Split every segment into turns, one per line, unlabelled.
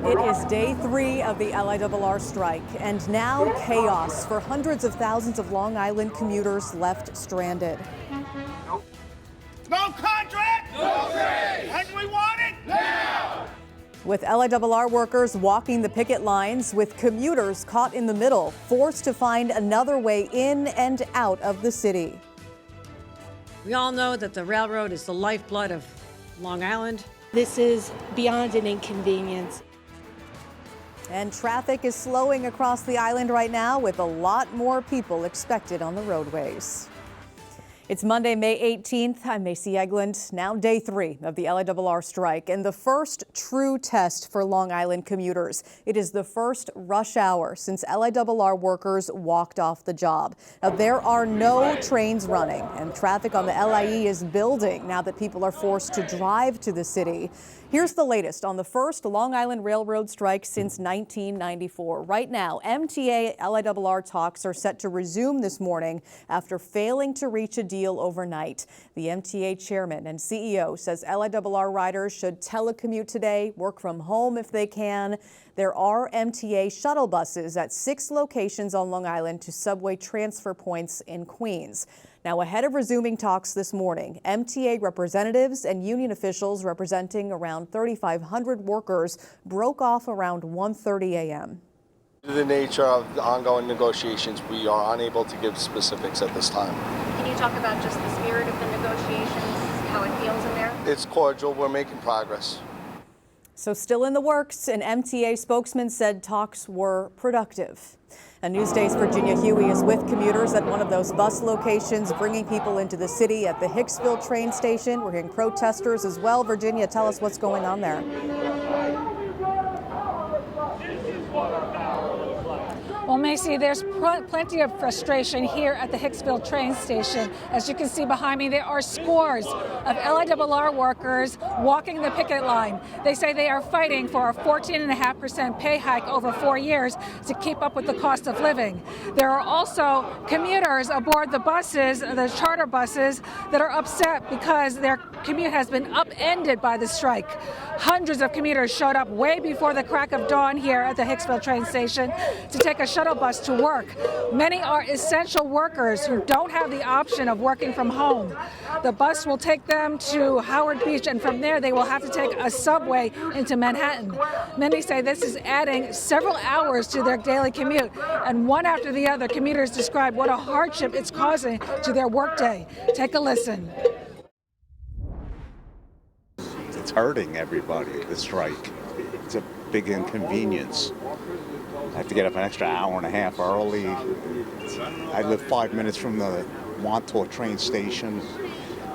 It is day 3 of the LIRR strike, and now chaos for hundreds of thousands of Long Island commuters left stranded.
No contract! No raise! When do we want it? Now!
With LIRR workers walking the picket lines, with commuters caught in the middle, forced to find another way in and out of the city.
We all know that the railroad is the lifeblood of Long Island.
This is beyond an inconvenience.
And traffic is slowing across the island right now, with a lot more people expected on the roadways. It's Monday, May 18th. I'm Macy Eglund. Now day 3 of the LIRR strike, and the first true test for Long Island commuters. It is the first rush hour since LIRR workers walked off the job. Now, there are no trains running, and traffic on the LIE is building now that people are forced to drive to the city. Here's the latest on the first Long Island Railroad strike since 1994. Right now, MTA LIRR talks are set to resume this morning after failing to reach a deal overnight. The MTA chairman and CEO says LIRR riders should telecommute today, work from home if they can. There are MTA shuttle buses at 6 locations on Long Island to subway transfer points in Queens. Now, ahead of resuming talks this morning, MTA representatives and union officials representing around 3,500 workers broke off around 1:30 a.m.
Due to the nature of the ongoing negotiations, we are unable to give specifics at this time.
Can you talk about just the spirit of the negotiations, how it feels in there?
It's cordial. We're making progress.
So still in the works, an MTA spokesman said talks were productive. And Newsday's Virginia Huey is with commuters at one of those bus locations, bringing people into the city at the Hicksville train station. We're hearing protesters as well. Virginia, tell us what's going on there.
Well, Macy, there's plenty of frustration here at the Hicksville train station. As you can see behind me, there are scores of LIRR workers walking the picket line. They say they are fighting for a 14.5% pay hike over 4 years to keep up with the cost of living. There are also commuters aboard the buses, the charter buses, that are upset because their commute has been upended by the strike. Hundreds of commuters showed up way before the crack of dawn here at the Hicksville train station to take a shuttle bus to work. Many are essential workers who don't have the option of working from home. The bus will take them to Howard Beach, and from there they will have to take a subway into Manhattan. Many say this is adding several hours to their daily commute, and one after the other, commuters describe what a hardship it's causing to their workday. Take a listen.
It's hurting everybody, the strike. It's a big inconvenience. I have to get up an extra hour and a half early. I live 5 minutes from the Montauk train station,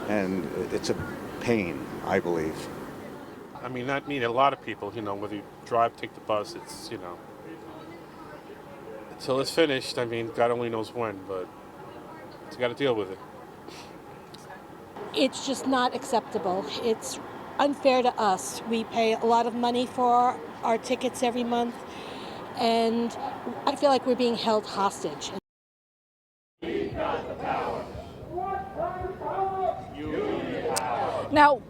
and it's a pain, I believe.
I mean, a lot of people, whether you drive, take the bus, it's, until it's finished, God only knows when, but you got to deal with it.
It's just not acceptable. It's unfair to us. We pay a lot of money for our tickets every month, and I feel like we're being held hostage.
Now,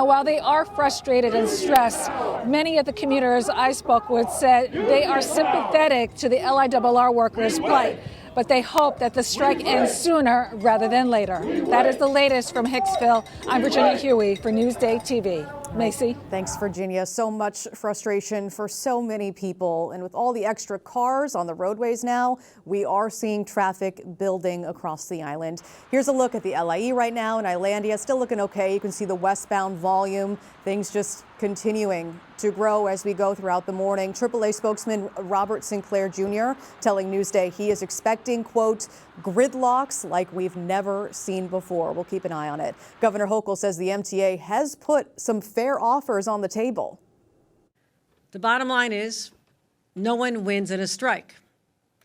while they are frustrated and stressed, many of the commuters I spoke with said they are sympathetic to the LIRR workers' plight, but they hope that the strike ends sooner rather than later. That is the latest from Hicksville. I'm Virginia Huey for Newsday TV. Macy.
Thanks, Virginia. So much frustration for so many people. And with all the extra cars on the roadways now, we are seeing traffic building across the island. Here's a look at the LIE right now in Islandia. Still looking okay. You can see the westbound volume. Things just continuing to grow as we go throughout the morning. AAA spokesman Robert Sinclair Jr. telling Newsday he is expecting, quote, gridlocks like we've never seen before. We'll keep an eye on it. Governor Hochul says the MTA has put some fair offers on the table.
The bottom line is no one wins in a strike.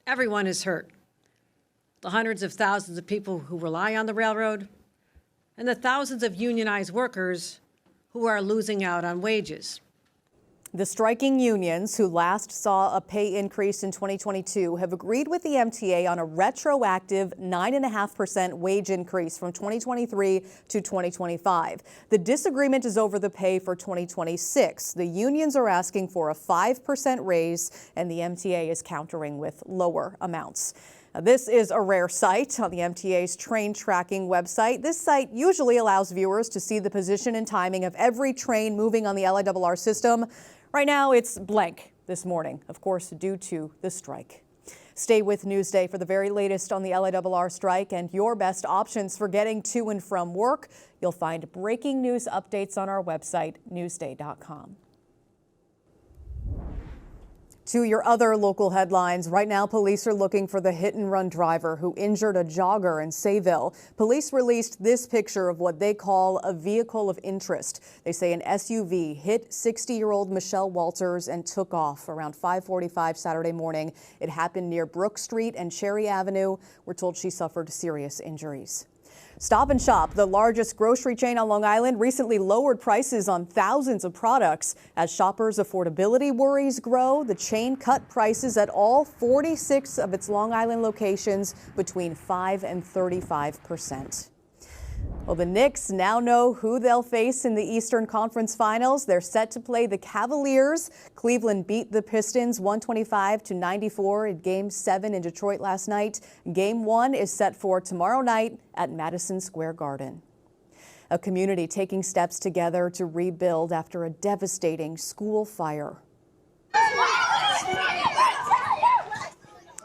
Everyone is hurt. The hundreds of thousands of people who rely on the railroad and the thousands of unionized workers who are losing out on wages.
The striking unions, who last saw a pay increase in 2022, have agreed with the MTA on a retroactive 9.5% wage increase from 2023 to 2025. The disagreement is over the pay for 2026. The unions are asking for a 5% raise, and the MTA is countering with lower amounts. Now, this is a rare sight on the MTA's train tracking website. This site usually allows viewers to see the position and timing of every train moving on the LIRR system. Right now, it's blank this morning, of course, due to the strike. Stay with Newsday for the very latest on the LIRR strike and your best options for getting to and from work. You'll find breaking news updates on our website, newsday.com. To your other local headlines, right now police are looking for the hit-and-run driver who injured a jogger in Sayville. Police released this picture of what they call a vehicle of interest. They say an SUV hit 60-year-old Michelle Walters and took off around 5:45 Saturday morning. It happened near Brook Street and Cherry Avenue. We're told she suffered serious injuries. Stop and Shop, the largest grocery chain on Long Island, recently lowered prices on thousands of products. As shoppers' affordability worries grow, the chain cut prices at all 46 of its Long Island locations between 5 and 35%. Well, the Knicks now know who they'll face in the Eastern Conference Finals. They're set to play the Cavaliers. Cleveland beat the Pistons 125-94 in Game 7 in Detroit last night. Game 1 is set for tomorrow night at Madison Square Garden. A community taking steps together to rebuild after a devastating school fire.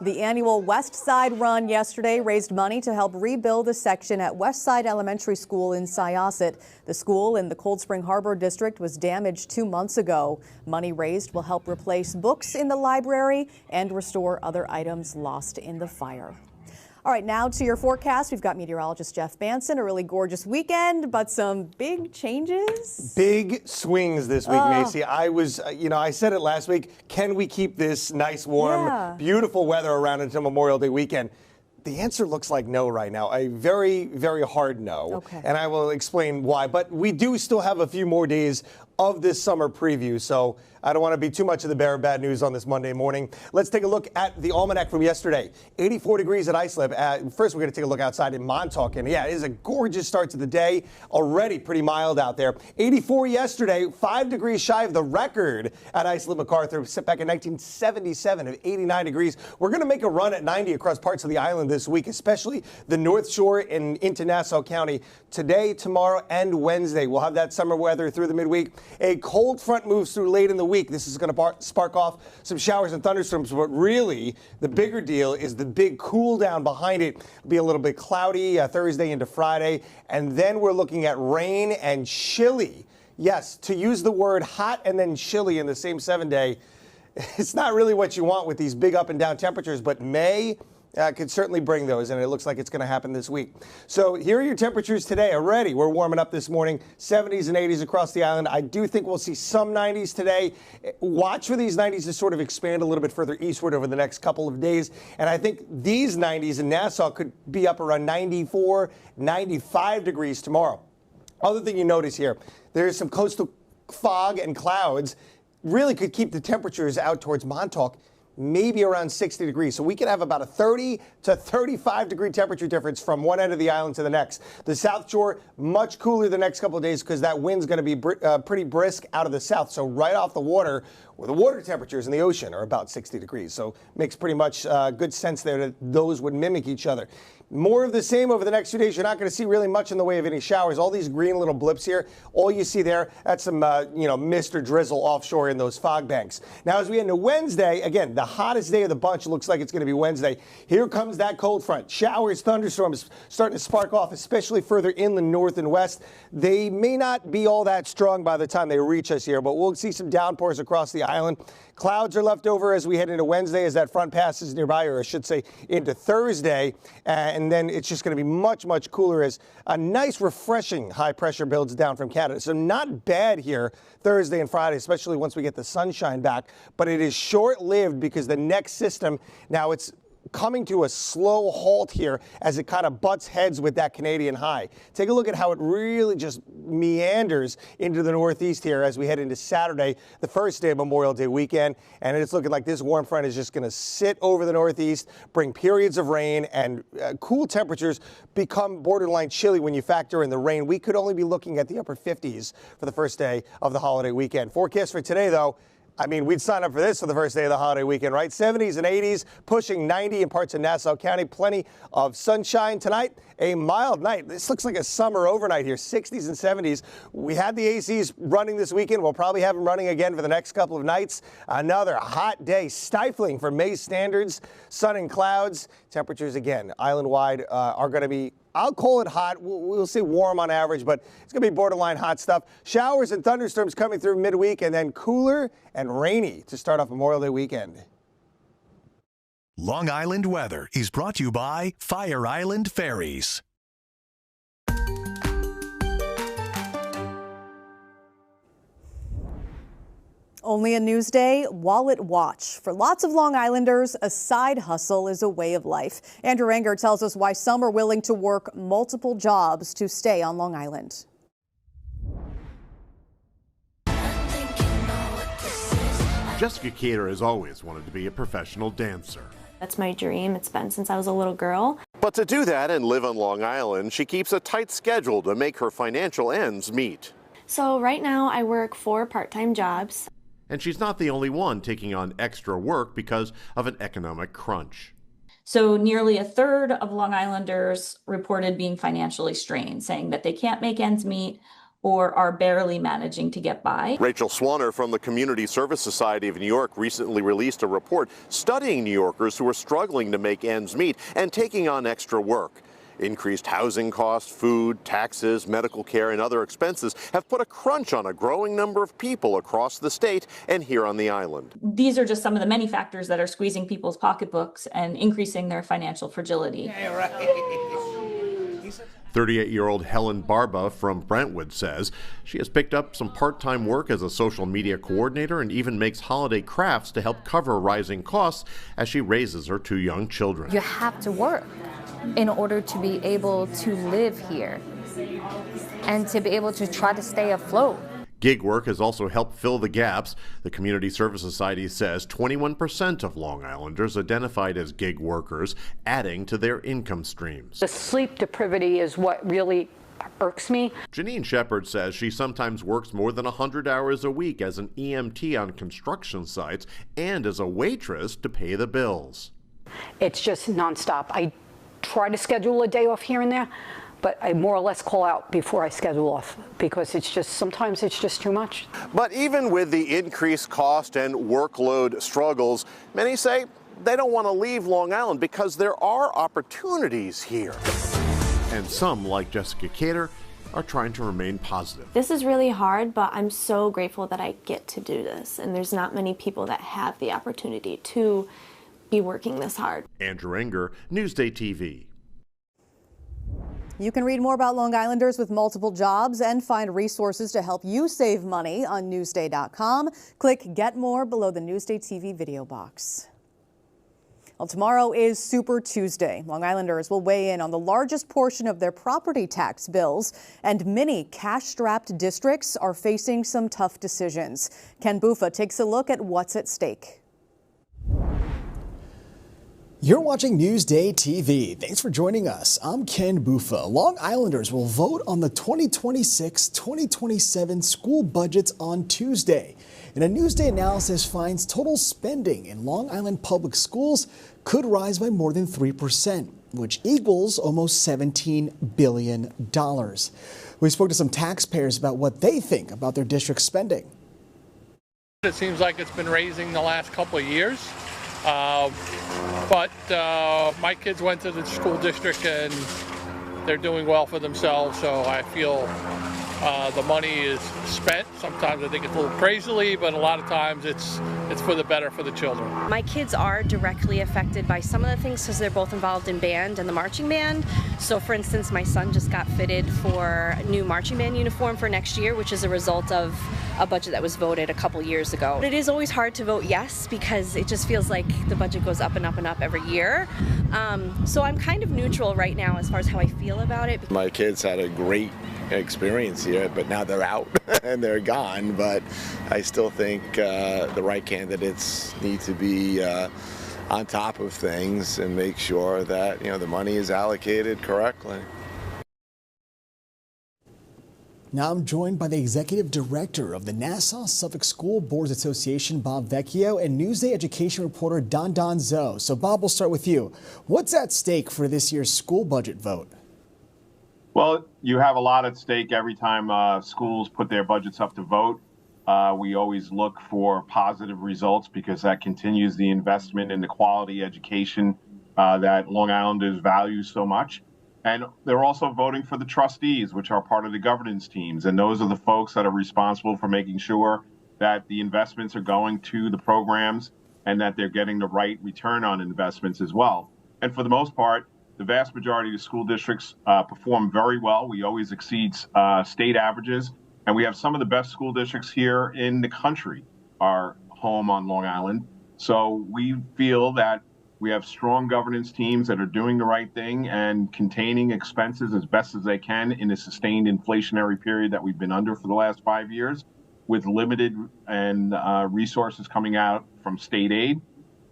The annual West Side Run yesterday raised money to help rebuild a section at West Side Elementary School in Syosset. The school in the Cold Spring Harbor district was damaged 2 months ago. Money raised will help replace books in the library and restore other items lost in the fire. All right, now to your forecast. We've got meteorologist Jeff Banson. A really gorgeous weekend, but some big changes.
Big swings this week, Macy. I said it last week. Can we keep this nice, warm, beautiful weather around until Memorial Day weekend? The answer looks like no right now. A very, very hard no. Okay. And I will explain why. But we do still have a few more days of this summer preview, so I don't want to be too much of the bearer of bad news on this Monday morning. Let's take a look at the almanac from yesterday. 84 degrees at Islip. First, we're going to take a look outside in Montauk, and yeah, it is a gorgeous start to the day. Already pretty mild out there. 84 yesterday, 5 degrees shy of the record at Islip MacArthur, set back in 1977 of 89 degrees. We're going to make a run at 90 across parts of the island this week, especially the North Shore and into Nassau County. Today, tomorrow, and Wednesday, we'll have that summer weather through the midweek. A cold front moves through late in the week. This is going to spark off some showers and thunderstorms, but really the bigger deal is the big cool down behind it. It'll be a little bit cloudy Thursday into Friday, and then we're looking at rain and chilly. Yes, to use the word hot and then chilly in the same 7-day, it's not really what you want with these big up and down temperatures, but May could certainly bring those, and it looks like it's going to happen this week. So here are your temperatures today already. We're warming up this morning, 70s and 80s across the island. I do think we'll see some 90s today. Watch for these 90s to sort of expand a little bit further eastward over the next couple of days. And I think these 90s in Nassau could be up around 94, 95 degrees tomorrow. Other thing you notice here, there's some coastal fog and clouds. Really could keep the temperatures out towards Montauk maybe around 60 degrees. So we could have about a 30 to 35 degree temperature difference from one end of the island to the next. The South Shore, much cooler the next couple of days because that wind's going to be pretty brisk out of the south. So right off the water, where the water temperatures in the ocean are about 60 degrees. So makes pretty much good sense there that those would mimic each other. More of the same over the next few days. You're not going to see really much in the way of any showers. All these green little blips here, all you see there, that's some mist or drizzle offshore in those fog banks. Now, as we end to Wednesday, again, the hottest day of the bunch looks like it's going to be Wednesday. Here comes that cold front. Showers, thunderstorms starting to spark off, especially further inland, north and west. They may not be all that strong by the time they reach us here, but we'll see some downpours across the island. Clouds are left over as we head into Wednesday as that front passes nearby, or I should say into Thursday. And then it's just going to be much, much cooler as a nice, refreshing high pressure builds down from Canada. So not bad here Thursday and Friday, especially once we get the sunshine back. But it is short-lived because the next system, now it's coming to a slow halt here as it kind of butts heads with that Canadian high. Take a look at how it really just meanders into the northeast here as we head into Saturday, the first day of Memorial Day weekend. And it's looking like this warm front is just going to sit over the northeast, bring periods of rain, and cool temperatures become borderline chilly when you factor in the rain. We could only be looking at the upper 50s for the first day of the holiday weekend. Forecast for today, though, I mean, we'd sign up for this for the first day of the holiday weekend, right? 70s and 80s, pushing 90 in parts of Nassau County. Plenty of sunshine tonight. A mild night. This looks like a summer overnight here, 60s and 70s. We had the ACs running this weekend. We'll probably have them running again for the next couple of nights. Another hot day, stifling for May standards. Sun and clouds. Temperatures, again, island-wide are going to be, I'll call it hot. We'll say warm on average, but it's going to be borderline hot stuff. Showers and thunderstorms coming through midweek, and then cooler and rainy to start off Memorial Day weekend.
Long Island weather is brought to you by Fire Island Ferries.
Only a Newsday Wallet Watch. For lots of Long Islanders, a side hustle is a way of life. Andrew Enger tells us why some are willing to work multiple jobs to stay on Long Island.
Jessica Cater has always wanted to be a professional dancer.
That's my dream. It's been since I was a little girl.
But to do that and live on Long Island, she keeps a tight schedule to make her financial ends meet.
So right now I work 4 part-time jobs.
And she's not the only one taking on extra work because of an economic crunch.
So nearly a third of Long Islanders reported being financially strained, saying that they can't make ends meet or are barely managing to get by.
Rachel Swanner from the Community Service Society of New York recently released a report studying New Yorkers who are struggling to make ends meet and taking on extra work. Increased housing costs, food, taxes, medical care, and other expenses have put a crunch on a growing number of people across the state and here on the island.
These are just some of the many factors that are squeezing people's pocketbooks and increasing their financial fragility.
38-year-old Helen Barba from Brentwood says she has picked up some part-time work as a social media coordinator and even makes holiday crafts to help cover rising costs as she raises her 2 young children.
You have to work in order to be able to live here and to be able to try to stay afloat.
Gig work has also helped fill the gaps. The Community Service Society says 21% of Long Islanders identified as gig workers, adding to their income streams.
The sleep deprivity is what really irks me.
Janine Shepard says she sometimes works more than 100 hours a week as an EMT on construction sites and as a waitress to pay the bills.
It's just nonstop. I try to schedule a day off here and there, but I more or less call out before I schedule off because it's just, sometimes it's just too much.
But even with the increased cost and workload struggles, many say they don't want to leave Long Island because there are opportunities here. And some, like Jessica Cater, are trying to remain positive.
This is really hard, but I'm so grateful that I get to do this. And there's not many people that have the opportunity to be working this hard.
Andrew Enger, Newsday TV.
You can read more about Long Islanders with multiple jobs and find resources to help you save money on Newsday.com. Click Get More below the Newsday TV video box. Well, tomorrow is Super Tuesday. Long Islanders will weigh in on the largest portion of their property tax bills, and many cash-strapped districts are facing some tough decisions. Ken Buffa takes a look at what's at stake.
You're watching Newsday TV. Thanks for joining us. I'm Ken Buffa. Long Islanders will vote on the 2026-2027 school budgets on Tuesday. And a Newsday analysis finds total spending in Long Island public schools could rise by more than 3%, which equals almost $17 billion. We spoke to some taxpayers about what they think about their district spending.
It seems like it's been raising the last couple of years. But my kids went to the school district and they're doing well for themselves, so I feel the money is spent. Sometimes I think it's a little crazily, but a lot of times it's for the better for the children.
My kids are directly affected by some of the things because they're both involved in band and the marching band. So for instance, my son just got fitted for a new marching band uniform for next year, which is a result of a budget that was voted a couple years ago. But it is always hard to vote yes because it just feels like the budget goes up and up and up every year. So I'm kind of neutral right now as far as how I feel about it.
My kids had a great experience here, but now they're out and they're gone. But I still think the right candidates need to be on top of things and make sure that the money is allocated correctly.
Now I'm joined by the executive director of the Nassau-Suffolk School Boards Association, Bob Vecchio, and Newsday education reporter Don Zoe. So Bob, we'll start with you. What's at stake for this year's school budget vote?
Well, you have a lot at stake every time schools put their budgets up to vote. We always look for positive results because that continues the investment in the quality education that Long Islanders value so much. And they're also voting for the trustees, which are part of the governance teams. And those are the folks that are responsible for making sure that the investments are going to the programs and that they're getting the right return on investments as well. And for the most part, the vast majority of the school districts perform very well. We always exceed state averages. And we have some of the best school districts here in the country are home on Long Island. So we feel that we have strong governance teams that are doing the right thing and containing expenses as best as they can in a sustained inflationary period that we've been under for the last 5 years, with limited and resources coming out from state aid.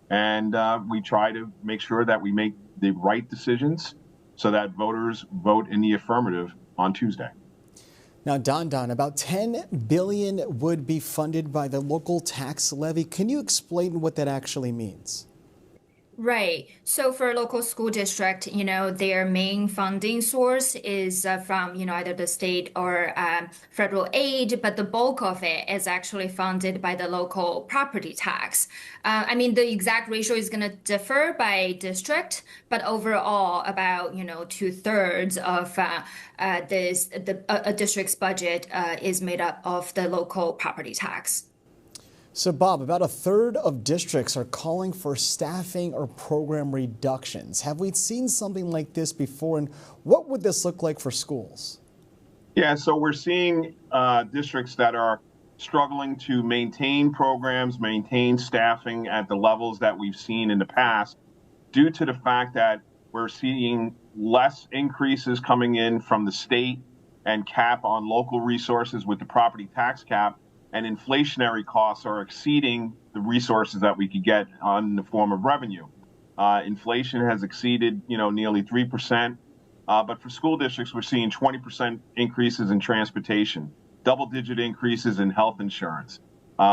And we try to make sure that we make the right decisions so that voters vote in the affirmative on Tuesday.
Now, Don, about $10 billion would be funded by the local tax levy. Can you explain what that actually means?
Right. So for a local school district, their main funding source is from, either the state or federal aid, but the bulk of it is actually funded by the local property tax. The exact ratio is going to differ by district, but overall, about, 2/3 of a district's budget is made up of the local property tax.
So, Bob, about 1/3 of districts are calling for staffing or program reductions. Have we seen something like this before, and what would this look like for schools?
Yeah, so we're seeing districts that are struggling to maintain programs, maintain staffing at the levels that we've seen in the past due to the fact that we're seeing less increases coming in from the state and cap on local resources with the property tax cap. And inflationary costs are exceeding the resources that we could get on the form of revenue. Inflation has exceeded, nearly 3%. But for school districts, we're seeing 20% increases in transportation, double-digit increases in health insurance.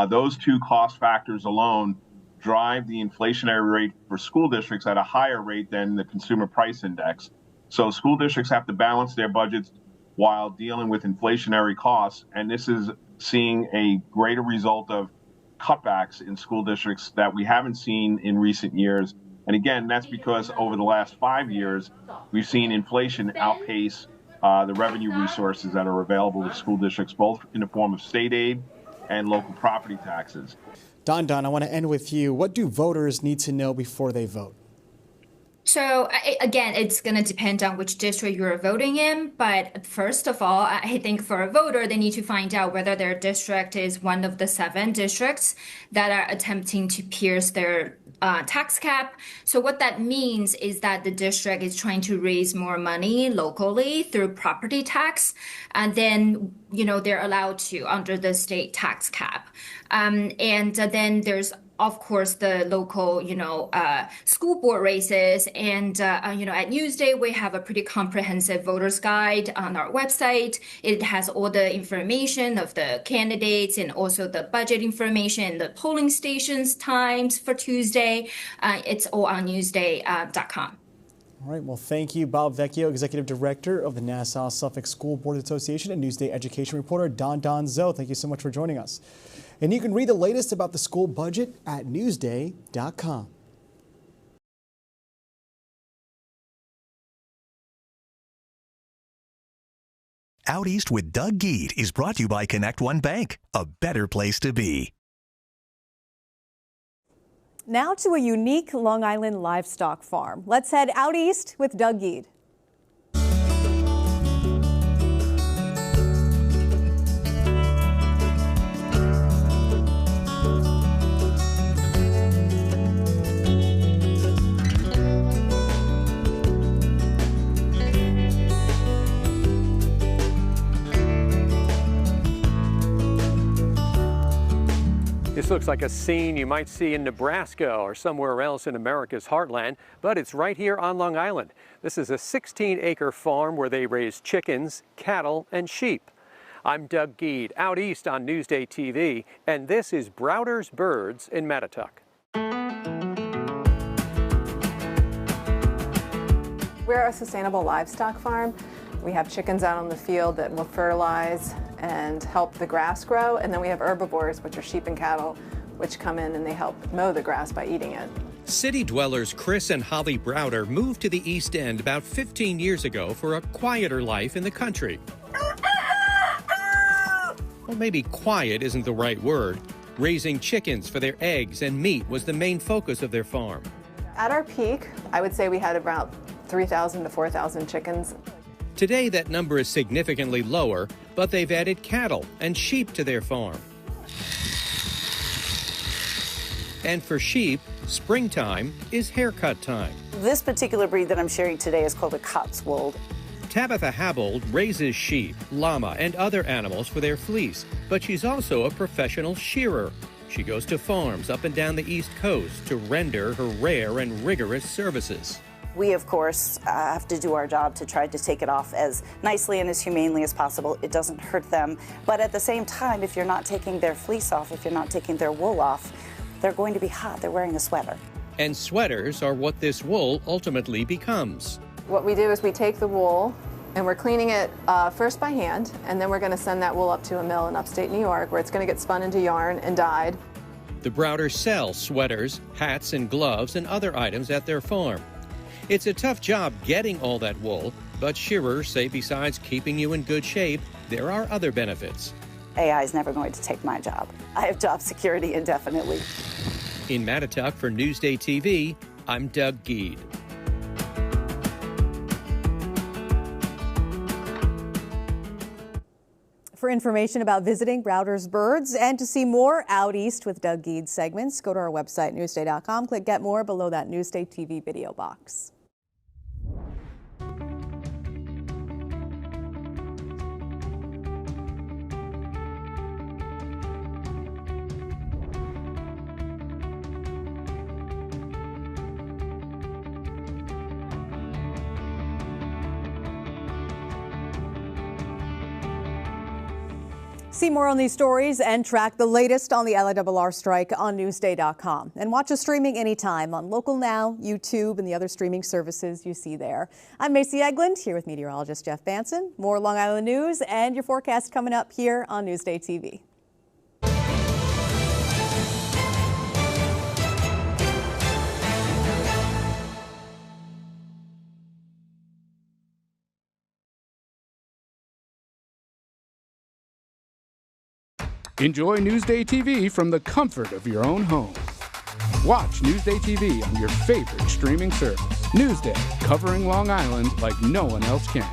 Those two cost factors alone drive the inflationary rate for school districts at a higher rate than the consumer price index. So school districts have to balance their budgets while dealing with inflationary costs. And this is seeing a greater result of cutbacks in school districts that we haven't seen in recent years. And again, that's because over the last 5 years, we've seen inflation outpace the revenue resources that are available to school districts, both in the form of state aid and local property taxes.
Don, I want to end with you. What do voters need to know before they vote?
So again, it's going to depend on which district you're voting in. But first of all, I think for a voter, they need to find out whether their district is one of the 7 districts that are attempting to pierce their tax cap. So what that means is that the district is trying to raise more money locally through property tax. And then, they're allowed to under the state tax cap. And then there's of course, the local, school board races. And, at Newsday, we have a pretty comprehensive voters guide on our website. It has all the information of the candidates and also the budget information, the polling stations times for Tuesday. It's all on newsday.com.
All right. Well, thank you, Bob Vecchio, Executive Director of the Nassau-Suffolk School Board Association, and Newsday education reporter Don Zoe. Thank you so much for joining us. And you can read the latest about the school budget at newsday.com.
Out East with Doug Geed is brought to you by Connect One Bank, a better place to be.
Now to a unique Long Island livestock farm. Let's head out east with Doug Geed.
This looks like a scene you might see in Nebraska or somewhere else in America's heartland, but it's right here on Long Island. This is a 16-acre farm where they raise chickens, cattle, and sheep. I'm Doug Geed, out east on Newsday TV, and this is Browder's Birds in Mattituck.
We're a sustainable livestock farm. We have chickens out on the field that will fertilize and help the grass grow, and then we have herbivores, which are sheep and cattle, which come in and they help mow the grass by eating it.
City dwellers Chris and Holly Browder moved to the East End about 15 years ago for a quieter life in the country. Well, maybe quiet isn't the right word. Raising chickens for their eggs and meat was the main focus of their farm.
At our peak, I would say we had about 3,000 to 4,000 chickens.
Today, that number is significantly lower, but they've added cattle and sheep to their farm. And for sheep, springtime is haircut time.
This particular breed that I'm sharing today is called a Cotswold.
Tabitha Habold raises sheep, llama, and other animals for their fleece, but she's also a professional shearer. She goes to farms up and down the East Coast to render her rare and rigorous services.
We, of course, have to do our job to try to take it off as nicely and as humanely as possible. It doesn't hurt them. But at the same time, if you're not taking their fleece off, if you're not taking their wool off, they're going to be hot. They're wearing a sweater.
And sweaters are what this wool ultimately becomes.
What we do is we take the wool and we're cleaning it first by hand, and then we're going to send that wool up to a mill in upstate New York where it's going to get spun into yarn and dyed.
The Browders sell sweaters, hats, and gloves and other items at their farm. It's a tough job getting all that wool, but shearers say besides keeping you in good shape, there are other benefits.
AI is never going to take my job. I have job security indefinitely.
In Mattituck for Newsday TV, I'm Doug Geed.
For information about visiting Browder's Birds and to see more Out East with Doug Geed segments, go to our website, newsday.com. Click Get More below that Newsday TV video box. See more on these stories and track the latest on the LIRR strike on Newsday.com. And watch us streaming anytime on Local Now, YouTube, and the other streaming services you see there. I'm Macy Eglund, here with meteorologist Jeff Banson. More Long Island news and your forecast coming up here on Newsday TV.
Enjoy Newsday TV from the comfort of your own home. Watch Newsday TV on your favorite streaming service. Newsday, covering Long Island like no one else can.